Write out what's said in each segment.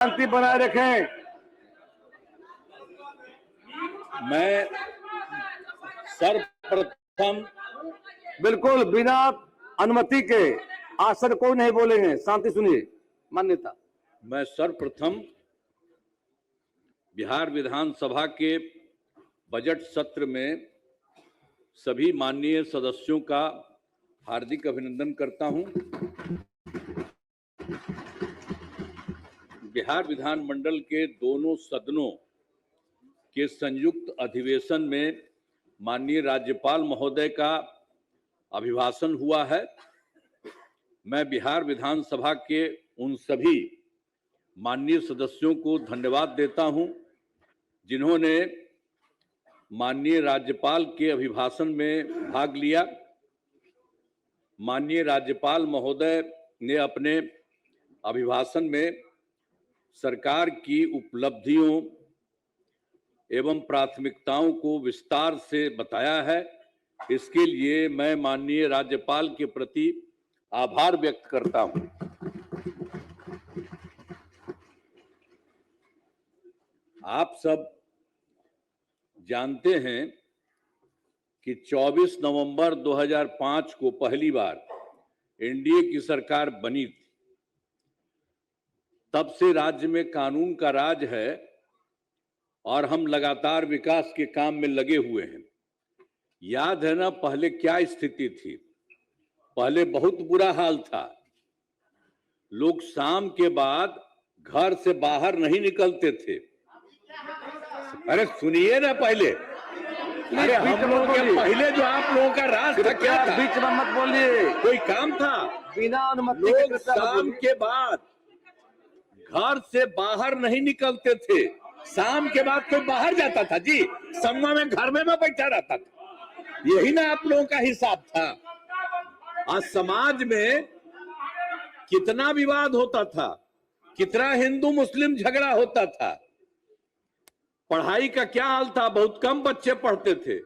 शांति बनाए रखें। मैं सर्वप्रथम बिल्कुल बिना अनुमति के आसन कोई नहीं बोलेंगे। शांति सुनिए मान्यता। मैं सर्वप्रथम बिहार विधानसभा के बजट सत्र में सभी माननीय सदस्यों का हार्दिक अभिनंदन करता हूं। बिहार विधानमंडल के दोनों सदनों के संयुक्त अधिवेशन में माननीय राज्यपाल महोदय का अभिभाषण हुआ है। मैं बिहार विधानसभा के उन सभी माननीय सदस्यों को धन्यवाद देता हूं जिन्होंने माननीय राज्यपाल के अभिभाषण में भाग लिया। माननीय राज्यपाल महोदय ने अपने अभिभाषण में सरकार की उपलब्धियों एवं प्राथमिकताओं को विस्तार से बताया है। इसके लिए मैं माननीय राज्यपाल के प्रति आभार व्यक्त करता हूं। आप सब जानते हैं कि 24 नवंबर 2005 को पहली बार एनडीए की सरकार बनी थी। तब से राज्य में कानून का राज है और हम लगातार विकास के काम में लगे हुए हैं। याद है ना पहले क्या स्थिति थी? पहले बहुत बुरा हाल था। लोग शाम के बाद घर से बाहर नहीं निकलते थे। अरे सुनिए ना पहले, अरे हम लोग के पहले जो आप लोगों का राज था क्या था? बीच में मत बोलिए। कोई काम था? बिना अनुमति लोग शाम के बाद घर से बाहर नहीं निकलते थे। शाम के बाद कोई बाहर जाता था जी? सम्मा में घर में मैं बैठा रहता था। यही ना आप लोगों का हिसाब था। आज समाज में कितना विवाद होता था, कितना हिंदू मुस्लिम झगड़ा होता था। पढ़ाई का क्या हाल था? बहुत कम बच्चे पढ़ते थे,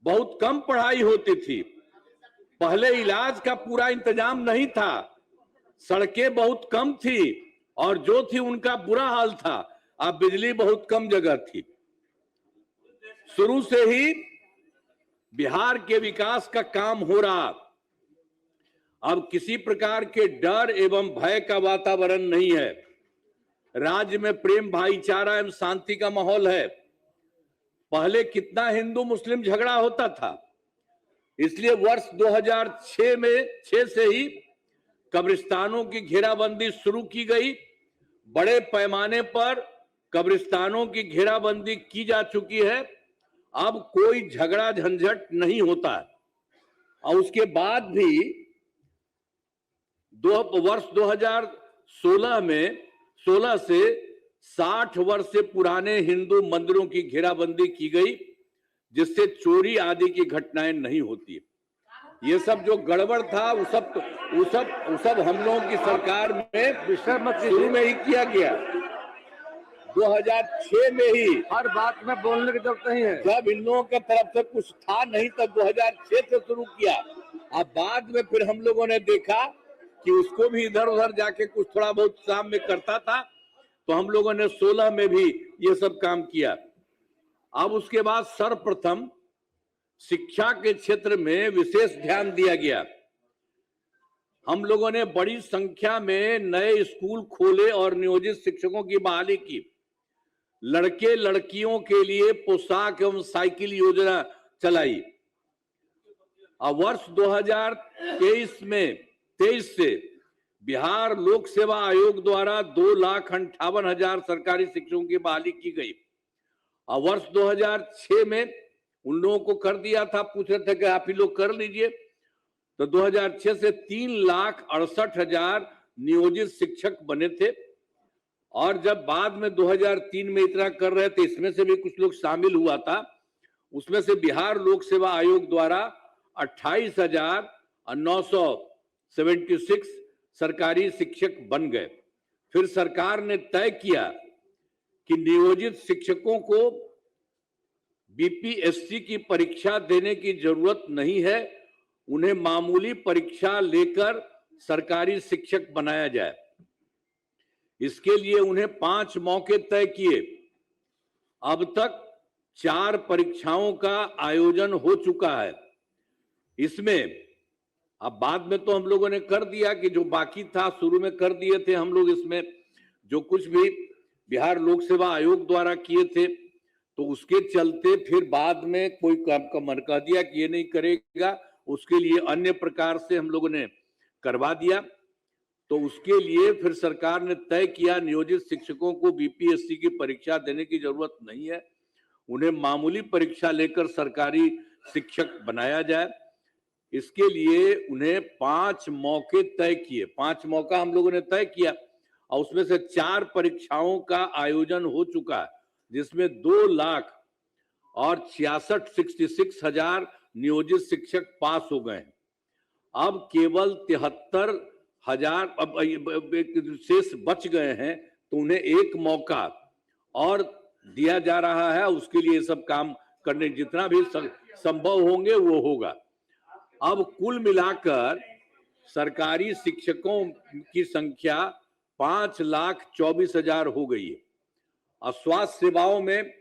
बहुत कम पढ़ाई होती थी। पहले इलाज का पूरा इंतजाम नहीं था, सड़कें बहुत कम थी और जो थी उनका बुरा हाल था। अब बिजली बहुत कम जगह थी। शुरू से ही बिहार के विकास का काम हो रहा। अब किसी प्रकार के डर एवं भय का वातावरण नहीं है। राज्य में प्रेम, भाईचारा एवं शांति का माहौल है। पहले कितना हिंदू मुस्लिम झगड़ा होता था। इसलिए वर्ष 2006 से ही कब्रिस्तानों की घेराबंदी शुरू की गई। बड़े पैमाने पर कब्रिस्तानों की घेराबंदी की जा चुकी है। अब कोई झगड़ा झंझट नहीं होता है। और उसके बाद भी वर्ष 2016 में 16 से 60 वर्ष से पुराने हिंदू मंदिरों की घेराबंदी की गई, जिससे चोरी आदि की घटनाएं नहीं होती। ये सब जो गड़बड़ था वो सब हम लोगों की सरकार में शुरू में ही किया गया। 2006 में ही। हर बात में बोलने की जरूरत नहीं है। जब इन लोगों की तरफ से कुछ था नहीं तब 2006 से शुरू किया। अब बाद में फिर हम लोगों ने देखा कि उसको भी इधर उधर जाके कुछ थोड़ा बहुत शाम में करता था, तो हम लोगों ने 16 में भी ये सब काम किया। अब उसके बाद सर्वप्रथम शिक्षा के क्षेत्र में विशेष ध्यान दिया गया। हम लोगों ने बड़ी संख्या में नए स्कूल खोले और नियोजित शिक्षकों की बहाली की। लड़के लड़कियों के लिए पोशाक एवं साइकिल योजना चलाई। अब वर्ष 2023 से बिहार लोक सेवा आयोग द्वारा 2,58,000 सरकारी शिक्षकों की बहाली की गई। और वर्ष 2006 में उन लोगों को कर दिया था, पूछ रहे थे कि आप ही लोग कर लीजिए, तो 2006 से 3,68,000 नियोजित शिक्षक बने थे। और जब बाद में 2003 में इतना कर रहे थे, इसमें से भी कुछ लोग शामिल हुआ था। उसमें से बिहार लोक सेवा आयोग द्वारा 28,976 सरकारी शिक्षक बन गए। फिर सरकार ने तय किया कि नियोजित शिक्षकों को बीपीएससी की परीक्षा देने की जरूरत नहीं है, उन्हें मामूली परीक्षा लेकर सरकारी शिक्षक बनाया जाए। इसके लिए उन्हें 5 मौके तय किए। अब तक 4 परीक्षाओं का आयोजन हो चुका है। इसमें अब बाद में तो हम लोगों ने कर दिया कि जो बाकी था शुरू में कर दिए थे हम लोग, इसमें जो कुछ भी बिहार लोक सेवा आयोग द्वारा किए थे, तो उसके चलते फिर बाद में कोई काम का मन कह दिया कि ये नहीं करेगा, उसके लिए अन्य प्रकार से हम लोगों ने करवा दिया। तो उसके लिए फिर सरकार ने तय किया नियोजित शिक्षकों को बीपीएससी की परीक्षा देने की जरूरत नहीं है, उन्हें मामूली परीक्षा लेकर सरकारी शिक्षक बनाया जाए। इसके लिए उन्हें 5 मौके तय किए, 5 मौका हम लोगों ने तय किया और उसमें से 4 परीक्षाओं का आयोजन हो चुका है, जिसमें 2,66,000 नियोजित शिक्षक पास हो गए हैं। अब केवल 73,000 अब शेष बच गए हैं, तो उन्हें 1 मौका और दिया जा रहा है। उसके लिए सब काम करने जितना भी संभव होंगे वो होगा। अब कुल मिलाकर सरकारी शिक्षकों की संख्या 5,24,000 हो गई है। और स्वास्थ्य सेवाओं में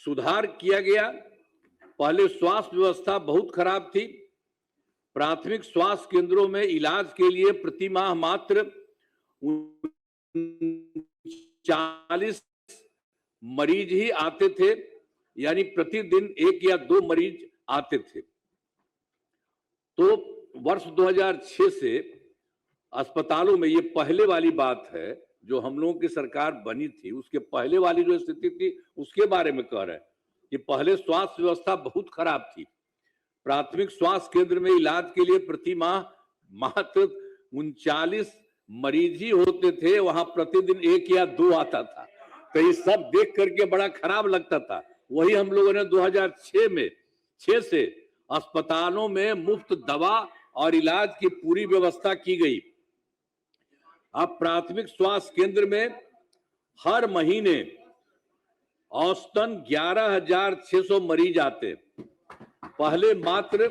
सुधार किया गया। पहले स्वास्थ्य व्यवस्था बहुत खराब थी। प्राथमिक स्वास्थ्य केंद्रों में इलाज के लिए प्रति माह मात्र 40 मरीज ही आते थे, यानी प्रतिदिन 1 या 2 मरीज आते थे। तो वर्ष 2006 से अस्पतालों में, ये पहले वाली बात है जो हम लोगों की सरकार बनी थी, उसके पहले वाली जो स्थिति थी उसके बारे में कह रहे हैं कि पहले स्वास्थ्य व्यवस्था बहुत खराब थी। प्राथमिक स्वास्थ्य केंद्र में इलाज के लिए प्रति माह मात्र 39 मरीज ही होते थे, वहां प्रतिदिन 1 या 2 आता था। तो ये सब देख करके बड़ा खराब लगता था। वही हम लोगों ने 2006 से अस्पतालों में मुफ्त दवा और इलाज की पूरी व्यवस्था की गई। अब प्राथमिक स्वास्थ्य केंद्र में हर महीने औसतन 11,600 मरीज आते। पहले मात्र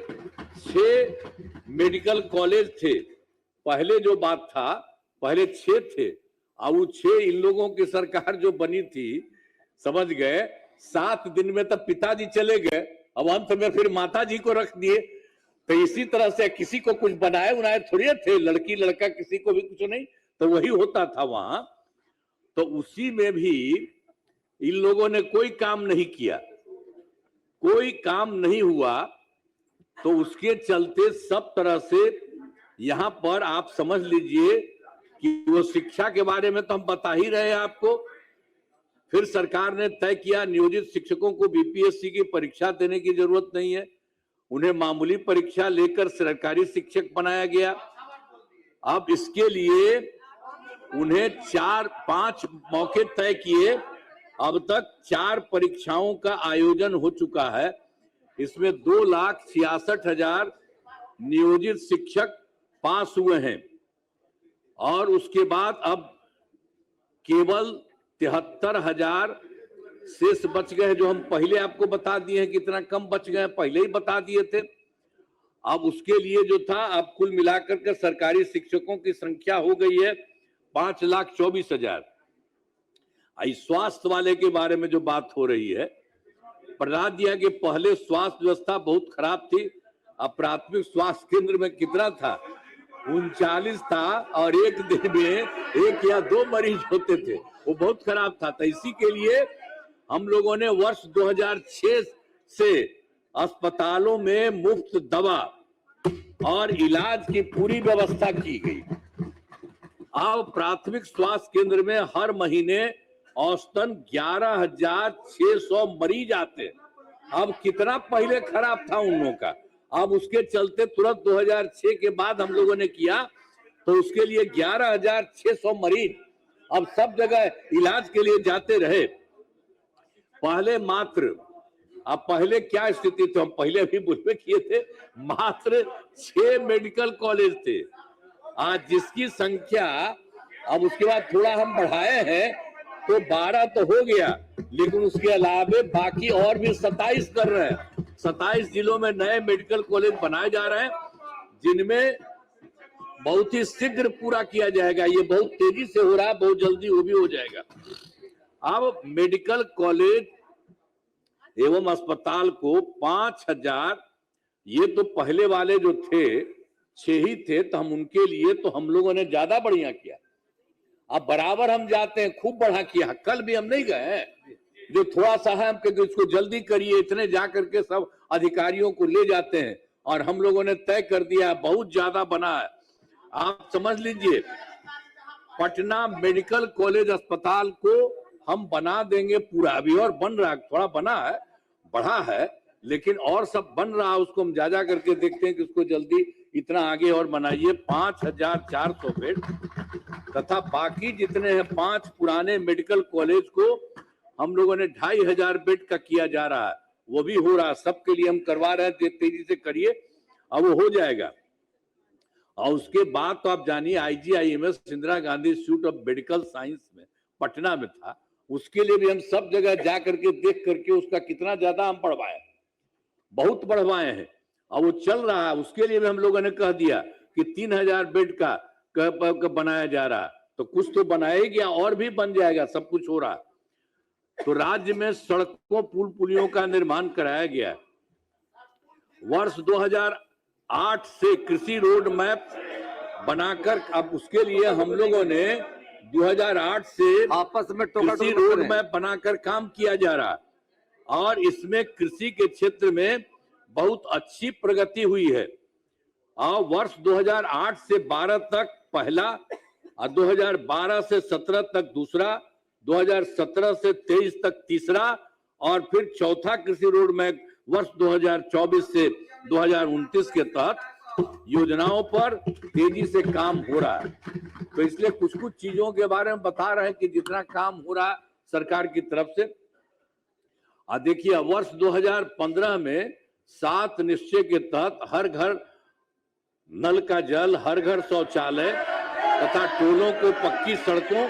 6 मेडिकल कॉलेज थे। पहले जो बात था, पहले 6 थे। अब वो 6 इन लोगों की सरकार जो बनी थी, समझ गए, 7 दिन में तब पिताजी चले गए, अब अंत में फिर माताजी को रख दिए। तो इसी तरह से किसी को कुछ बनाए उनाए थोड़ी थे, लड़की लड़का किसी को भी कुछ नहीं, तो वही होता था वहां। तो उसी में भी इन लोगों ने कोई काम नहीं किया, कोई काम नहीं हुआ। तो उसके चलते सब तरह से यहां पर आप समझ लीजिए कि वो शिक्षा के बारे में तो हम बता ही रहे हैं आपको। फिर सरकार ने तय किया नियोजित शिक्षकों को बीपीएससी की परीक्षा देने की जरूरत नहीं है, उन्हें मामूली परीक्षा लेकर सरकारी शिक्षक बनाया गया। अब इसके लिए उन्हें 4-5 मौके तय किए। अब तक 4 परीक्षाओं का आयोजन हो चुका है। इसमें 2,66,000 नियोजित शिक्षक पास हुए हैं और उसके बाद अब केवल 73,000 शेष बच गए, जो हम पहले आपको बता दिए हैं कितना कम बच गए, पहले ही बता दिए थे। अब उसके लिए जो था, अब कुल मिलाकर के सरकारी शिक्षकों की संख्या हो गई है 5,24,000। स्वास्थ्य वाले के बारे में जो बात हो रही है, बता दिया कि पहले स्वास्थ्य व्यवस्था बहुत खराब थी। अब प्राथमिक स्वास्थ्य केंद्र में कितना था, 39 था और एक दिन में 1 या 2 मरीज होते थे, वो बहुत खराब था। तो इसी के लिए हम लोगों ने वर्ष 2006 से अस्पतालों में मुफ्त दवा और इलाज की पूरी व्यवस्था की गई। अब प्राथमिक स्वास्थ्य केंद्र में हर महीने औसतन 11,600 मरीज आते। अब कितना पहले खराब था उन लोगों का, अब उसके चलते तुरंत 2006 के बाद हम लोगों ने किया, तो उसके लिए 11,600 मरीज अब सब जगह इलाज के लिए जाते रहे। पहले मात्र, अब पहले क्या स्थिति थी, हम पहले भी बुलवे किए थे, मात्र 6 मेडिकल कॉलेज थे। आज जिसकी संख्या, अब उसके बाद थोड़ा हम बढ़ाए हैं तो 12 तो हो गया, लेकिन उसके अलावा बाकी और भी 27 कर रहे हैं। 27 जिलों में नए मेडिकल कॉलेज बनाए जा रहे हैं, जिनमें बहुत ही शीघ्र पूरा किया जाएगा। ये बहुत तेजी से हो रहा है, बहुत जल्दी वो भी हो जाएगा। अब मेडिकल कॉलेज एवं अस्पताल को 5,000, ये तो पहले वाले जो थे 6 ही थे, तो हम उनके लिए तो हम लोगों ने ज्यादा बढ़िया किया। अब बराबर हम जाते हैं, खूब बढ़ा किया। कल भी हम नहीं गए हैं, जो थोड़ा सा है हम कहते इसको जल्दी करिए, इतने जा करके सब अधिकारियों को ले जाते हैं और हम लोगों ने तय कर दिया, बहुत ज्यादा बना है। आप समझ लीजिए, पटना मेडिकल कॉलेज अस्पताल को हम बना देंगे पूरा। अभी और बन रहा है, थोड़ा बना है, बढ़ा है, लेकिन और सब बन रहा है। उसको हम जा करके देखते हैं कि उसको जल्दी इतना आगे और बनाइए। 5,400 बेड तथा बाकी जितने हैं 5 पुराने मेडिकल कॉलेज को हम लोगों ने 2,500 बेड का किया जा रहा है। वो भी हो रहा है, सबके लिए हम करवा रहे हैं, तेजी से करिए, अब वो हो जाएगा। और उसके बाद तो आप जानिए IGIMS Indira Gandhi institute of medical science में पटना में था, उसके लिए भी हम सब जगह जा करके देख करके उसका कितना ज्यादा हम बढ़वाए, बहुत बढ़वाए हैं और वो चल रहा है। उसके लिए भी हम लोगों ने कह दिया कि 3,000 बेड का बनाया जा रहा है, तो कुछ तो बनाया गया और भी बन जाएगा, सब कुछ हो रहा है। तो राज्य में सड़कों पुल पुलियों का निर्माण कराया गया। वर्ष 2008 से कृषि रोड मैप बनाकर, अब उसके लिए हम लोगों ने 2008 से आपस में कृषि रोड मैप बनाकर काम किया जा रहा है और इसमें कृषि के क्षेत्र में बहुत अच्छी प्रगति हुई है। और वर्ष 2008 से 12 तक पहला और 2012 से 17 तक दूसरा, 2017 से 23 तक तीसरा और फिर चौथा कृषि रोड मैप वर्ष 2024 से 2029 के तहत योजनाओं पर तेजी से काम हो रहा है। तो इसलिए कुछ कुछ चीजों के बारे में बता रहे हैं कि जितना काम हो रहा है सरकार की तरफ से। देखिए, वर्ष 2015 में 7 निश्चय के तहत हर घर नल का जल, हर घर शौचालय तथा टोलों को पक्की सड़कों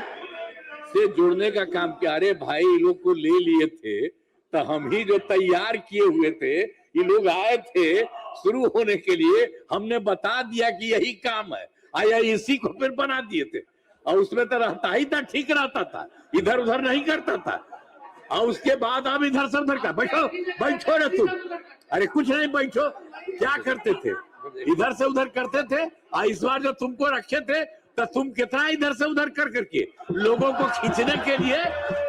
से जोड़ने का काम किया। अरे भाई, लोग को ले लिए थे तो हम ही जो तैयार किए हुए थे, ये लोग आए थे शुरू होने के लिए, हमने बता दिया कि यही काम है, आया इसी को फिर बना दिए थे। और उसमें तो रहता ही था, ठीक रहता था, इधर उधर नहीं करता था। और उसके बाद अब इधर से उधर का, बैठो बैठो रे तुम, अरे कुछ नहीं बैठो, क्या करते थे, इधर से उधर करते थे। और इस बार जो तुमको रखे थे तो तुम कितना इधर से उधर कर करके लोगों को खींचने के लिए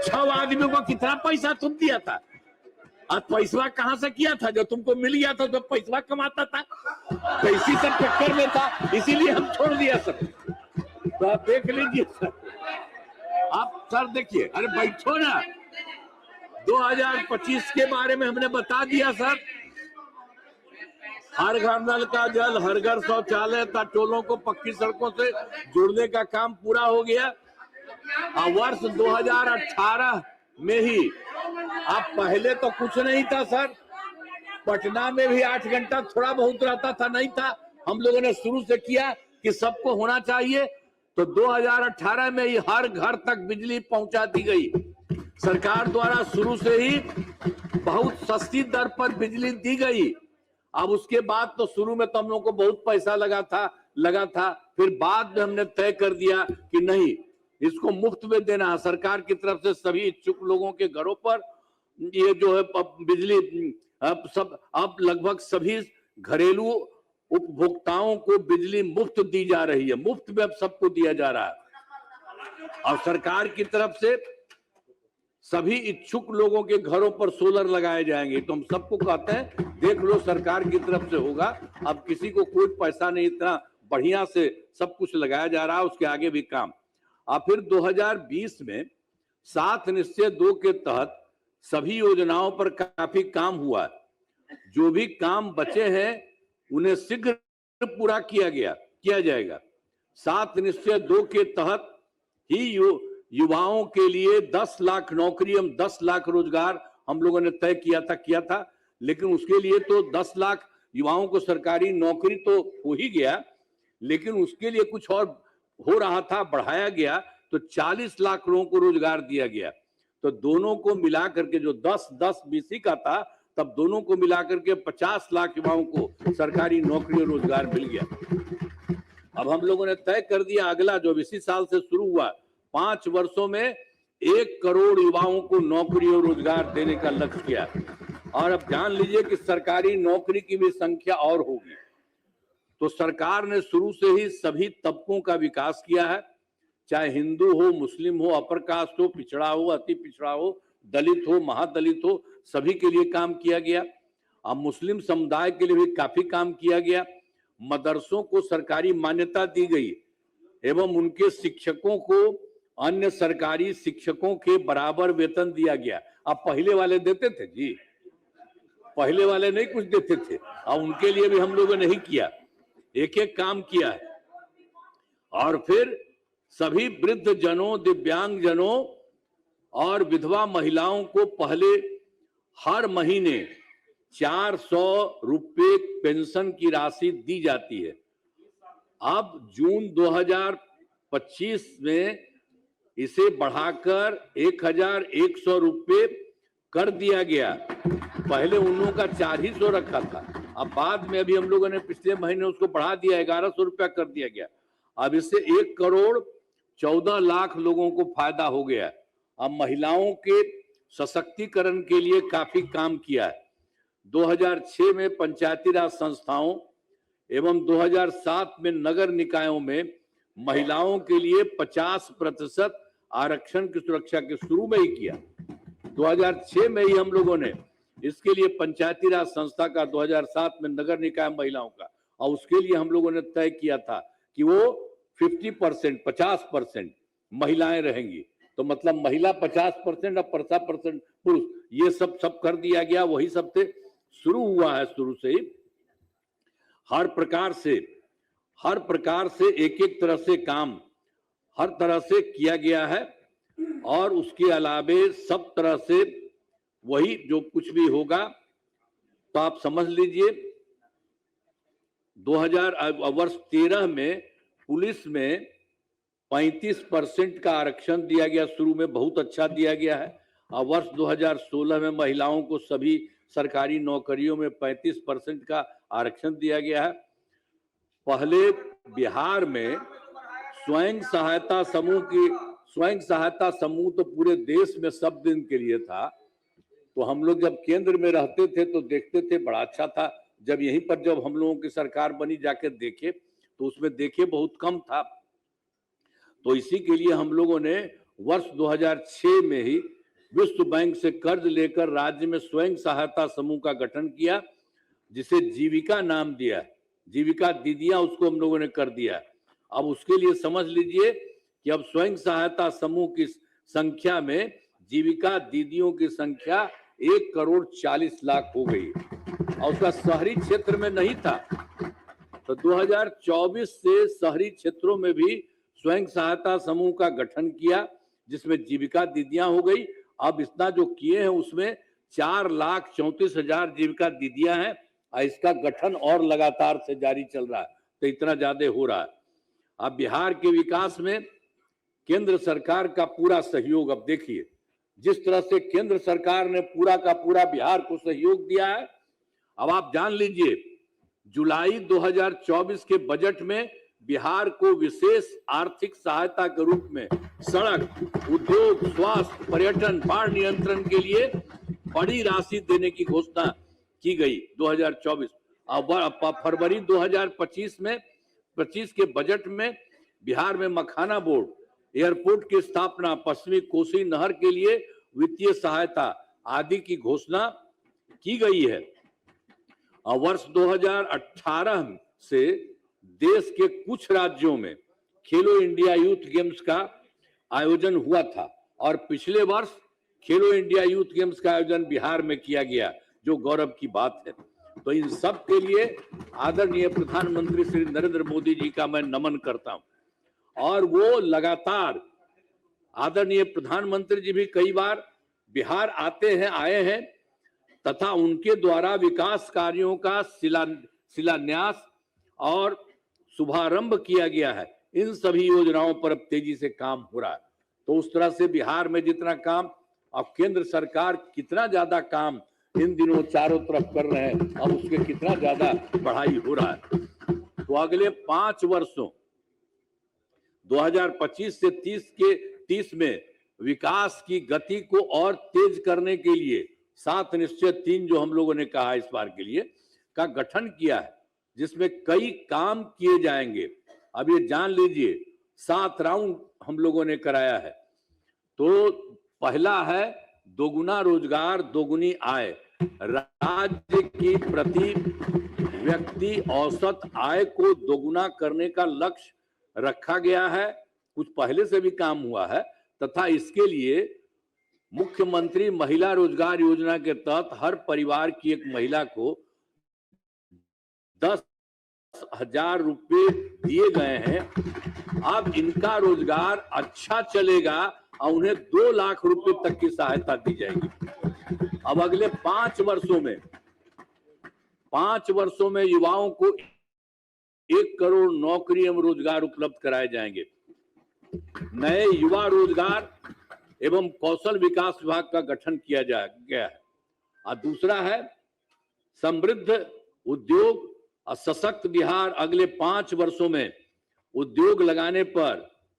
6 आदमियों को कितना पैसा तुम दिया था। और पैसा कहां से किया था, जो तुमको मिल गया था तो पैसा कमाता था, तो इसी सब चक्कर में था, इसीलिए हम छोड़ दिया सब। तो आप देख लीजिए सर, आप सर देखिए, अरे बैठो ना। 2025 के बारे में हमने बता दिया सर, हर घर नल का जल, हर घर शौचालय तथा टोलों को पक्की सड़कों से जोड़ने का काम पूरा हो गया। और वर्ष 2018 में ही, अब पहले तो कुछ नहीं था सर, पटना में भी 8 घंटा थोड़ा बहुत रहता था, नहीं था। हम लोगों ने शुरू से किया कि सबको होना चाहिए, तो 2018 में ही हर घर तक बिजली पहुंचा दी गई। सरकार द्वारा शुरू से ही बहुत सस्ती दर पर बिजली दी गई। अब उसके बाद तो शुरू में तो हम लोग को बहुत पैसा लगा था, फिर बाद में हमने तय कर दिया कि नहीं, इसको मुफ्त में देना है। सरकार की तरफ से सभी इच्छुक लोगों के घरों पर ये जो है बिजली अब लगभग सभी घरेलू उपभोक्ताओं को बिजली मुफ्त दी जा रही है, मुफ्त में अब सबको दिया जा रहा है। और सरकार की तरफ से सभी इच्छुक लोगों के घरों पर सोलर लगाए जाएंगे। तो हम सबको कहते हैं, देख लो, सरकार की तरफ से होगा, अब किसी को कोई पैसा नहीं, इतना बढ़िया से सब कुछ लगाया जा रहा है, उसके आगे भी काम। और फिर 2020 में 7 निश्चय 2 के तहत सभी योजनाओं पर काफी काम हुआ। जो भी काम बचे हैं उन्हें शीघ्र पूरा किया जाएगा। 7 निश्चय 2 के तहत ही युवाओं के लिए 10 लाख नौकरी, हम 10 लाख रोजगार हम लोगों ने तय किया था। लेकिन उसके लिए तो 10 लाख युवाओं को सरकारी नौकरी तो हो ही गया, लेकिन उसके लिए कुछ और हो रहा था, बढ़ाया गया, तो 40 लाख लोगों को रोजगार दिया गया। तो दोनों को मिला करके, जो 10-10 बीसी का था, तब दोनों को मिला करके 50 लाख युवाओं को सरकारी नौकरी और रोजगार मिल गया। अब हम लोगों ने तय कर दिया अगला जो इसी साल से शुरू हुआ 5 वर्षों में 1 करोड़ युवाओं को नौकरी और रोजगार देने का लक्ष्य किया। और अब जान लीजिए कि सरकारी नौकरी की भी संख्या और होगी। तो सरकार ने शुरू से ही सभी तबकों का विकास किया है, चाहे हिंदू हो, मुस्लिम हो, अपर कास्ट हो, पिछड़ा हो, अति पिछड़ा हो, दलित हो, महादलित हो, सभी के लिए काम किया गया। अब मुस्लिम समुदाय के लिए भी काफी काम किया गया। मदरसों को सरकारी मान्यता दी गई एवं उनके शिक्षकों को अन्य सरकारी शिक्षकों के बराबर वेतन दिया गया। अब पहले वाले देते थे जी, पहले वाले नहीं कुछ देते थे, अब उनके लिए भी हम लोगों ने नहीं किया, एक एक काम किया है। और फिर सभी वृद्ध जनों, दिव्यांग जनों और विधवा महिलाओं को पहले हर महीने 400 रुपए पेंशन की राशि दी जाती है। अब जून 2025 में इसे बढ़ाकर 1100 रुपए कर दिया गया। पहले उन लोगों का 400 रखा था, अब बाद में अभी हम लोगों ने पिछले महीने उसको बढ़ा दिया, 1100 रुपया कर दिया गया। अब इससे 1 करोड़ 14 लाख लोगों को फायदा हो गया। अब महिलाओं के सशक्तिकरण के लिए काफी काम किया है। 2006 में पंचायती राज संस्थाओं एवं 2007 में नगर निकायों में महिलाओं के लिए 50% आरक्षण की सुरक्षा के शुरू में ही किया। 2006 में ही हम लोगों ने इसके लिए पंचायती राज संस्था का, 2007 में नगर निकाय महिलाओं का, और उसके लिए हम लोगों ने तय किया था कि वो 50% महिलाएं रहेंगी। तो मतलब महिला 50% और 50% पुरुष, ये सब कर दिया गया। वही सबसे शुरू हुआ है, शुरू से ही हर प्रकार से एक एक तरह से काम हर तरह से किया गया है। और उसके अलावे सब तरह से वही जो कुछ भी होगा तो आप समझ लीजिए 2013 में पुलिस में 35% का आरक्षण दिया गया, शुरू में बहुत अच्छा दिया गया है। और वर्ष 2016 में महिलाओं को सभी सरकारी नौकरियों में 35% का आरक्षण दिया गया है। पहले बिहार में स्वयं सहायता समूह तो पूरे देश में सब दिन के लिए था। तो हम लोग जब केंद्र में रहते थे तो देखते थे, बड़ा अच्छा था। जब यहीं पर जब हम लोगों की सरकार बनी जाके देखे तो उसमें देखे बहुत कम था। तो इसी के लिए हम लोगों ने वर्ष 2006 में ही विश्व बैंक से कर्ज लेकर राज्य में स्वयं सहायता समूह का गठन किया, जिसे जीविका नाम दिया। जीविका दीदियां उसको हम लोगों ने कर दिया। अब उसके लिए समझ लीजिए कि अब स्वयं सहायता समूह की संख्या में जीविका दीदियों की संख्या 1 करोड़ 40 लाख हो गई। और उसका शहरी क्षेत्र में नहीं था, तो 2024 से शहरी क्षेत्रों में भी स्वयं सहायता समूह का गठन किया, जिसमें जीविका दीदियां हो गई। अब इतना जो किए हैं उसमें 4,34,000 जीविका दीदियां हैं। और इसका गठन और लगातार से जारी चल रहा है, तो इतना ज्यादा हो रहा है। अब बिहार के विकास में केंद्र सरकार का पूरा सहयोग, अब देखिए जिस तरह से केंद्र सरकार ने पूरा का पूरा बिहार को सहयोग दिया है। अब आप जान लीजिए जुलाई 2024 के बजट में बिहार को विशेष आर्थिक सहायता के रूप में सड़क, उद्योग, स्वास्थ्य, पर्यटन, बाढ़ नियंत्रण के लिए बड़ी राशि देने की घोषणा की गई 2024। अब फरवरी 2025 के बजट में बिहार में मखाना बोर्ड, एयरपोर्ट की स्थापना, पश्चिमी कोसी नहर के लिए वित्तीय सहायता आदि की घोषणा की गई है। और वर्ष 2018 से देश के कुछ राज्यों में खेलो इंडिया यूथ गेम्स का आयोजन हुआ था, और पिछले वर्ष खेलो इंडिया यूथ गेम्स का आयोजन बिहार में किया गया, जो गौरव की बात है। तो इन सब के लिए आदरणीय प्रधानमंत्री श्री नरेंद्र मोदी जी का मैं नमन करता हूं। और वो लगातार, आदरणीय प्रधानमंत्री जी भी कई बार बिहार आए हैं तथा उनके द्वारा विकास कार्यों का शिलान्यास और शुभारंभ किया गया है। इन सभी योजनाओं पर अब तेजी से काम हो रहा है। तो उस तरह से बिहार में जितना काम, अब केंद्र सरकार कितना ज्यादा काम इन दिनों चारों तरफ कर रहे हैं, अब उसके कितना ज्यादा बढ़ाई हो रहा है। तो अगले 5 वर्षों 2025 से 30 में विकास की गति को और तेज करने के लिए 7 निश्चय 3 जो हम लोगों ने कहा इस बार के लिए का गठन किया है, जिसमें कई काम किए जाएंगे। अब ये जान लीजिए 7 राउंड हम लोगों ने कराया है। तो पहला है दोगुना रोजगार दोगुनी आय। राज्य की प्रति व्यक्ति औसत आय को दोगुना करने का लक्ष्य रखा गया है। कुछ पहले से भी काम हुआ है तथा इसके लिए मुख्यमंत्री महिला रोजगार योजना के तहत हर परिवार की एक महिला को 10,000 रुपए दिए गए हैं। अब इनका रोजगार अच्छा चलेगा और उन्हें 2 लाख रुपए तक की सहायता दी जाएगी। अब अगले 5 वर्षों में युवाओं को 1 करोड़ नौकरी एवं रोजगार उपलब्ध कराए जाएंगे। नए युवा रोजगार एवं कौशल विकास विभाग का गठन किया गया है। और दूसरा है समृद्ध उद्योग और सशक्त बिहार। अगले 5 वर्षों में उद्योग लगाने पर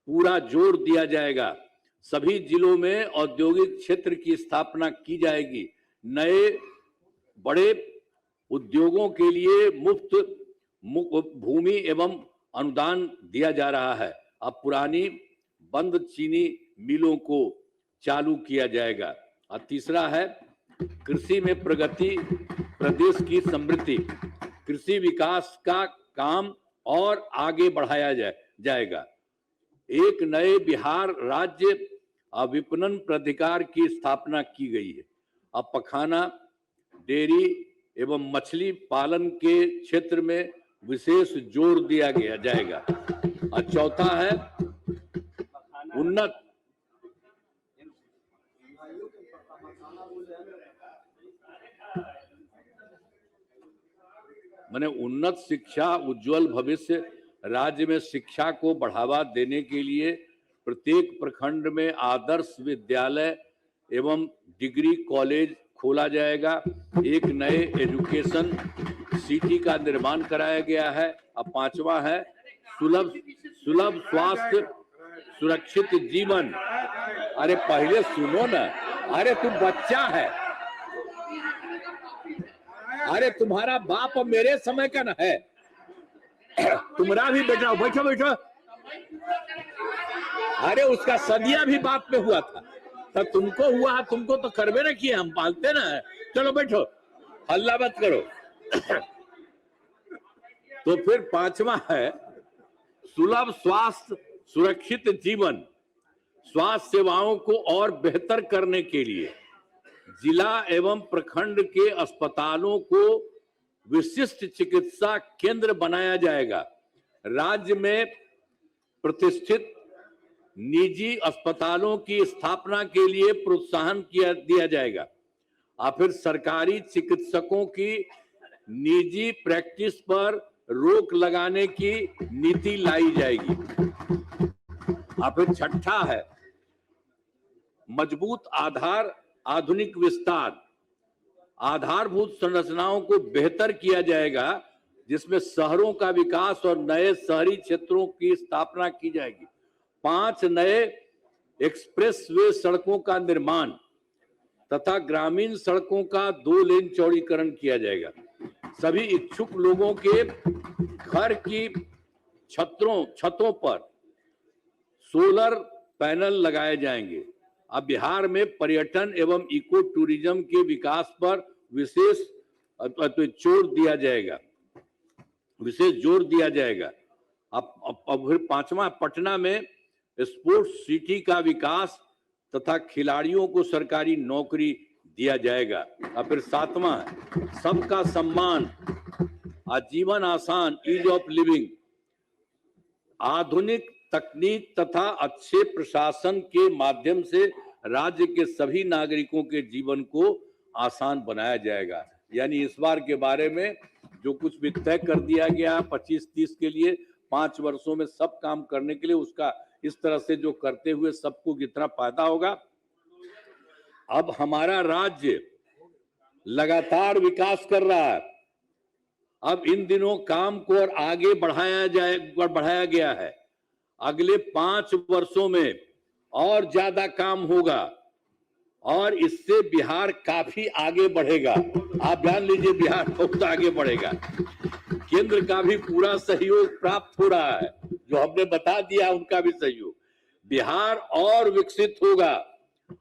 पूरा जोर दिया जाएगा। सभी जिलों में औद्योगिक क्षेत्र की स्थापना की जाएगी। नए बड़े उद्योगों के लिए मुफ्त भूमि एवं अनुदान दिया जा रहा है। अब पुरानी बंद चीनी मिलों को चालू किया जाएगा। और तीसरा है कृषि में प्रगति, प्रदेश की समृद्धि। कृषि विकास का काम और आगे बढ़ाया जाएगा। एक नए बिहार राज्य विपणन प्राधिकार की स्थापना की गई है। अब पखाना, डेयरी एवं मछली पालन के क्षेत्र में विशेष जोर दिया जाएगा। और चौथा है उन्नत शिक्षा, उज्जवल भविष्य। राज्य में शिक्षा को बढ़ावा देने के लिए प्रत्येक प्रखंड में आदर्श विद्यालय एवं डिग्री कॉलेज खोला जाएगा। एक नए एजुकेशन सिटी का निर्माण कराया गया है। अब 5वां है सुलभ स्वास्थ्य सुरक्षित जीवन। अरे पहले सुनो ना, अरे तुम बच्चा है, अरे तुम्हारा बाप मेरे समय का ना है, तुम्हारा भी बेटा। बैठो बैठो। अरे उसका सदिया भी बाप में हुआ था, तब तुमको हुआ, तुमको तो करवे ना किए, हम पालते ना। चलो बैठो, हल्ला मत करो। तो फिर 5वां है सुलभ स्वास्थ्य सुरक्षित जीवन। स्वास्थ्य सेवाओं को और बेहतर करने के लिए जिला एवं प्रखंड के अस्पतालों को विशिष्ट चिकित्सा केंद्र बनाया जाएगा। राज्य में प्रतिष्ठित निजी अस्पतालों की स्थापना के लिए प्रोत्साहन दिया जाएगा। और फिर सरकारी चिकित्सकों की निजी प्रैक्टिस पर रोक लगाने की नीति लाई जाएगी। और फिर छठा है मजबूत आधार आधुनिक विस्तार। आधारभूत संरचनाओं को बेहतर किया जाएगा, जिसमें शहरों का विकास और नए शहरी क्षेत्रों की स्थापना की जाएगी। 5 नए एक्सप्रेस वे सड़कों का निर्माण तथा ग्रामीण सड़कों का 2 लेन चौड़ीकरण किया जाएगा। सभी इच्छुक लोगों के घर की छतों पर सोलर पैनल लगाए जाएंगे। अब बिहार में पर्यटन एवं इको टूरिज्म के विकास पर विशेष जोर दिया जाएगा। अब फिर 5वां पटना में स्पोर्ट्स सिटी का विकास तथा खिलाड़ियों को सरकारी नौकरी दिया जाएगा। और फिर 7वां सबका सम्मान, आजीवन आसान, ईज ऑफ लिविंग। आधुनिक तकनीक तथा अच्छे प्रशासन के माध्यम से राज्य के सभी नागरिकों के जीवन को आसान बनाया जाएगा। यानी इस बार के बारे में जो कुछ भी तय कर दिया गया 25-30 के लिए 5 वर्षों में सब काम करने के लिए, उसका इस तरह से जो करते हुए सबको कितना फायदा होगा। अब हमारा राज्य लगातार विकास कर रहा है। अब इन दिनों काम को और आगे बढ़ाया गया है। अगले 5 वर्षों में और ज्यादा काम होगा और इससे बिहार काफी आगे बढ़ेगा। आप जान लीजिए बिहार बहुत आगे बढ़ेगा। केंद्र का भी पूरा सहयोग प्राप्त हो रहा है, जो हमने बता दिया उनका भी सहयोग। बिहार और विकसित होगा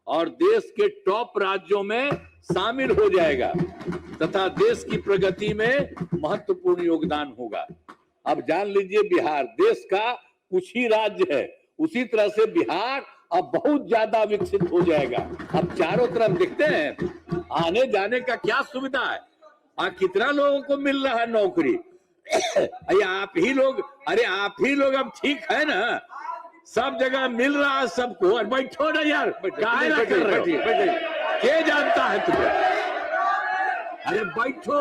और देश के टॉप राज्यों में शामिल हो जाएगा तथा देश की प्रगति में महत्वपूर्ण योगदान होगा। अब जान लीजिए बिहार देश का कुछ ही राज्य है, उसी तरह से बिहार अब बहुत ज्यादा विकसित हो जाएगा। अब चारों तरफ देखते हैं आने जाने का क्या सुविधा है, कितना लोगों को मिल रहा है नौकरी। अरे आप ही लोग अब ठीक है ना, सब जगह मिल रहा है सबको। और बैठो ना यार, काहे ना कर रहे हो? क्या जानता है तुम्हें? अरे बैठो,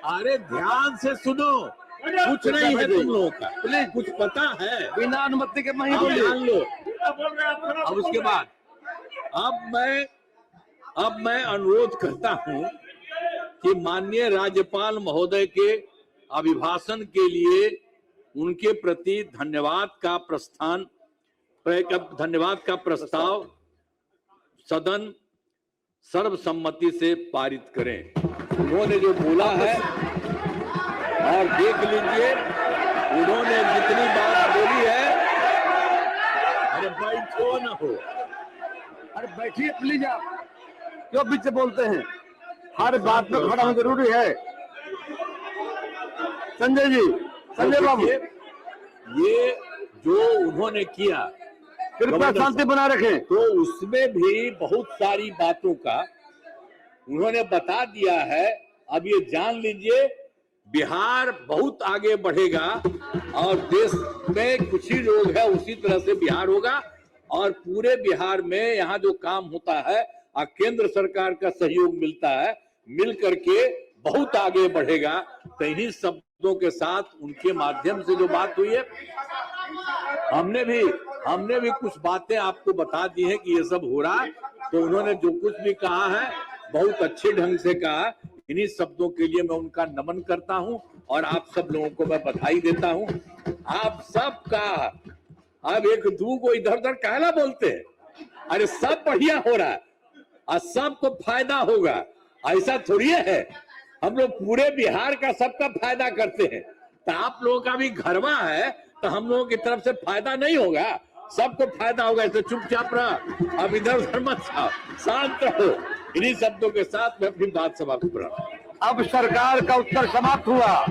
अरे ध्यान से सुनो, कुछ नहीं है तुम लोगों का, कुछ पता है? बिना अनुमति के नहीं ध्यान लो। अब उसके बाद अब मैं अनुरोध करता हूं कि माननीय राज्यपाल महोदय के अभिभाषण के लिए उनके प्रति धन्यवाद का प्रस्ताव सदन सर्वसम्मति से पारित करें। उन्होंने जो बोला है और देख लीजिए उन्होंने जितनी बात बोली है। अरे बैठो न हो, अरे बैठिए प्लीज, आप क्यों बीच से बोलते हैं? हर बात में खड़ा होना जरूरी है। संजय बाबू, ये जो उन्होंने किया कृपया शांति बना रखें। तो उसमें भी बहुत सारी बातों का उन्होंने बता दिया है। अब ये जान लीजिए बिहार बहुत आगे बढ़ेगा और देश में कुछ ही लोग हैं उसी तरह से बिहार होगा और पूरे बिहार में यहाँ जो काम होता है और केंद्र सरकार का सहयोग मिलता है, मिल करके बहुत आगे बढ़ेगा। तो इन्हीं शब्दों के साथ उनके माध्यम से जो बात हुई है, हमने भी कुछ बातें आपको बता दी है कि ये सब हो रहा है। तो उन्होंने जो कुछ भी कहा है बहुत अच्छे ढंग से कहा। इन्हीं शब्दों के लिए मैं उनका नमन करता हूं और आप सब लोगों को मैं बधाई देता हूं। आप सबका अब एक दू को इधर उधर कहला बोलते हैं, अरे सब बढ़िया हो रहा है और सबको फायदा होगा, ऐसा थोड़ी है। हम लोग पूरे बिहार का सबका फायदा करते हैं। तो आप लोगों का भी घरवा है तो हम लोगों की तरफ से फायदा नहीं होगा, सबको फायदा होगा। ऐसे चुपचाप रहा, अब इधर उधर मत जाओ, शांत रहो। इन्हीं शब्दों के साथ मैं अपनी बात समाप्त कर रहा हूं। अब सरकार का उत्तर समाप्त हुआ।